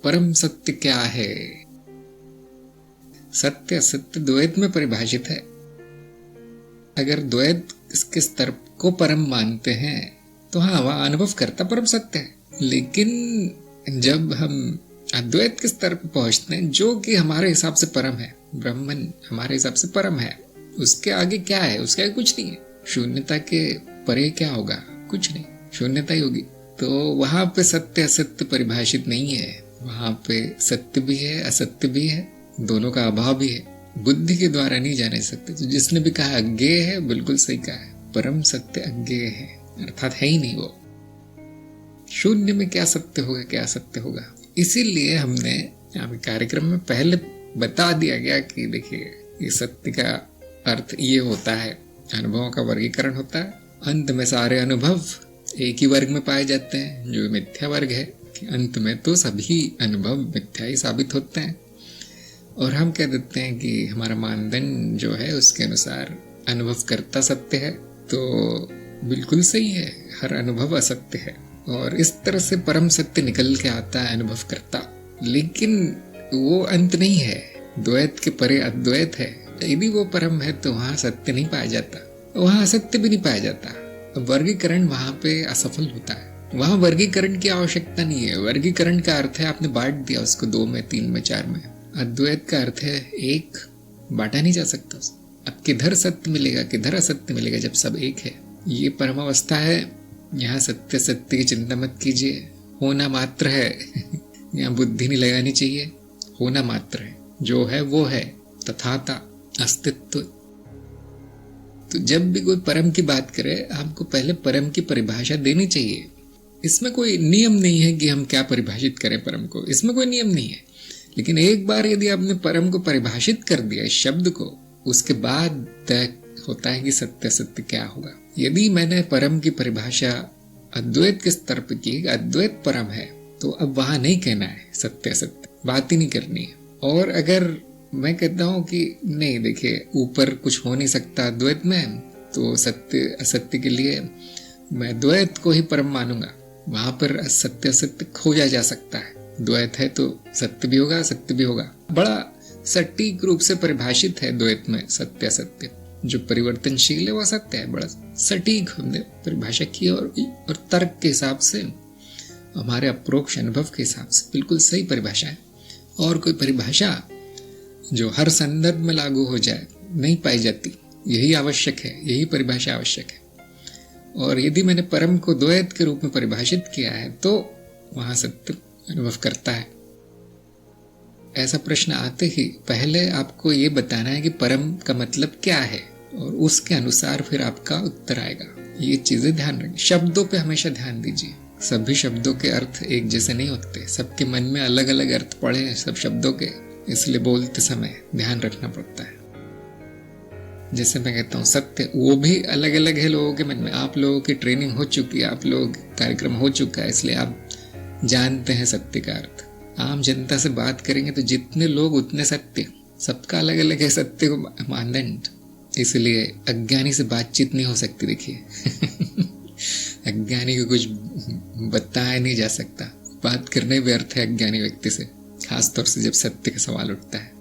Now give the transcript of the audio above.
परम सत्य क्या है? सत्य असत्य द्वैत में परिभाषित है। अगर द्वैत इसके स्तर को परम मानते हैं तो हाँ, वह अनुभव करता परम सत्य है। लेकिन जब हम अद्वैत के स्तर पर पहुंचते हैं, जो कि हमारे हिसाब से परम है, ब्रह्मन हमारे हिसाब से परम है, उसके आगे क्या है? उसके आगे कुछ नहीं है। शून्यता के परे क्या होगा? कुछ नहीं, शून्यता ही होगी। तो वहां पे सत्य असत्य परिभाषित नहीं है। वहां पे सत्य भी है, असत्य भी है, दोनों का अभाव भी है। बुद्धि के द्वारा नहीं जाने सकते। तो जिसने भी कहा अज्ञेय है, बिल्कुल सही कहा है। परम सत्य अज्ञेय है, अर्थात है ही नहीं वो। शून्य में क्या सत्य होगा, क्या असत्य होगा? इसीलिए हमने यहाँ कार्यक्रम में पहले बता दिया गया कि देखिए, ये सत्य का अर्थ ये होता है, अनुभवों का वर्गीकरण होता है। अंत में सारे अनुभव एक ही वर्ग में पाए जाते हैं, जो मिथ्या वर्ग है। कि अंत में तो सभी अनुभव मिथ्या ही साबित होते हैं। और हम कह देते हैं कि हमारा मानदंड जो है उसके अनुसार अनुभव करता सत्य है। तो बिल्कुल सही है, हर अनुभव असत्य है। और इस तरह से परम सत्य निकल के आता है अनुभव करता। लेकिन वो अंत नहीं है, द्वैत के परे अद्वैत है। यदि वो परम है तो वहां सत्य नहीं पाया जाता, वहां असत्य भी नहीं पाया जाता। वर्गीकरण वहां पे असफल होता है। वहां वर्गीकरण की आवश्यकता नहीं है। वर्गीकरण का अर्थ है आपने बांट दिया उसको 2 में, 3 में, 4 में। अद्वैत का अर्थ है एक, बांटा नहीं जा सकता। अब किधर सत्य मिलेगा, किधर असत्य मिलेगा जब सब एक है? ये परमावस्था है। यहाँ सत्य सत्य की चिंता मत कीजिए, होना मात्र है। यहाँ बुद्धि नहीं लगानी चाहिए, होना मात्र है। जो है वो है, तथाता अस्तित्व। तो जब भी कोई परम की बात करे, हमको पहले परम की परिभाषा देनी चाहिए। इसमें कोई नियम नहीं है कि हम क्या परिभाषित करें परम को, इसमें कोई नियम नहीं है। लेकिन एक बार यदि आपने परम को परिभाषित कर दिया, इस शब्द को, उसके बाद तय होता है कि सत्य सत्य क्या होगा। यदि मैंने परम की परिभाषा अद्वैत के स्तर पर की, अद्वैत परम है, तो अब वहां नहीं कहना है सत्य सत्य, बात ही नहीं करनी है। और अगर मैं कहता हूं कि नहीं, देखिए ऊपर कुछ हो नहीं सकता अद्वैत में, तो सत्य असत्य के लिए मैं द्वैत को ही परम मानूंगा, वहां पर सत्य असत्य खोजा जा सकता है। द्वैत है तो सत्य भी होगा, असत्य भी होगा। बड़ा सटीक रूप से परिभाषित है द्वैत में सत्य असत्य। जो परिवर्तनशील है वो सत्य है। बड़ा सटीक हमने परिभाषा की, और तर्क के हिसाब से, हमारे अप्रोक्ष अनुभव के हिसाब से बिल्कुल सही परिभाषा है। और कोई परिभाषा जो हर संदर्भ में लागू हो जाए नहीं पाई जाती। यही आवश्यक है, यही परिभाषा आवश्यक है। और यदि मैंने परम को द्वैत के रूप में परिभाषित किया है तो वहां सत्य अनुभव करता है। ऐसा प्रश्न आते ही पहले आपको ये बताना है कि परम का मतलब क्या है, और उसके अनुसार फिर आपका उत्तर आएगा। ये चीजें ध्यान रखें। शब्दों पे हमेशा ध्यान दीजिए। सभी शब्दों के अर्थ एक जैसे नहीं होते, सबके मन में अलग अलग अर्थ पड़े हैं सब शब्दों के, इसलिए बोलते समय ध्यान रखना पड़ता है। जैसे मैं कहता हूँ सत्य, वो भी अलग अलग है लोगों के मन में। आप लोगों की ट्रेनिंग हो चुकी है, आप लोग कार्यक्रम हो चुका है, इसलिए आप जानते हैं सत्य का अर्थ। आम जनता से बात करेंगे तो जितने लोग उतने सत्य, सबका अलग अलग है सत्य को मानदंड। इसलिए अज्ञानी से बातचीत नहीं हो सकती। देखिए अज्ञानी को कुछ बताया नहीं जा सकता, बात करने व्यर्थ है अज्ञानी व्यक्ति से, खासतौर से जब सत्य का सवाल उठता है।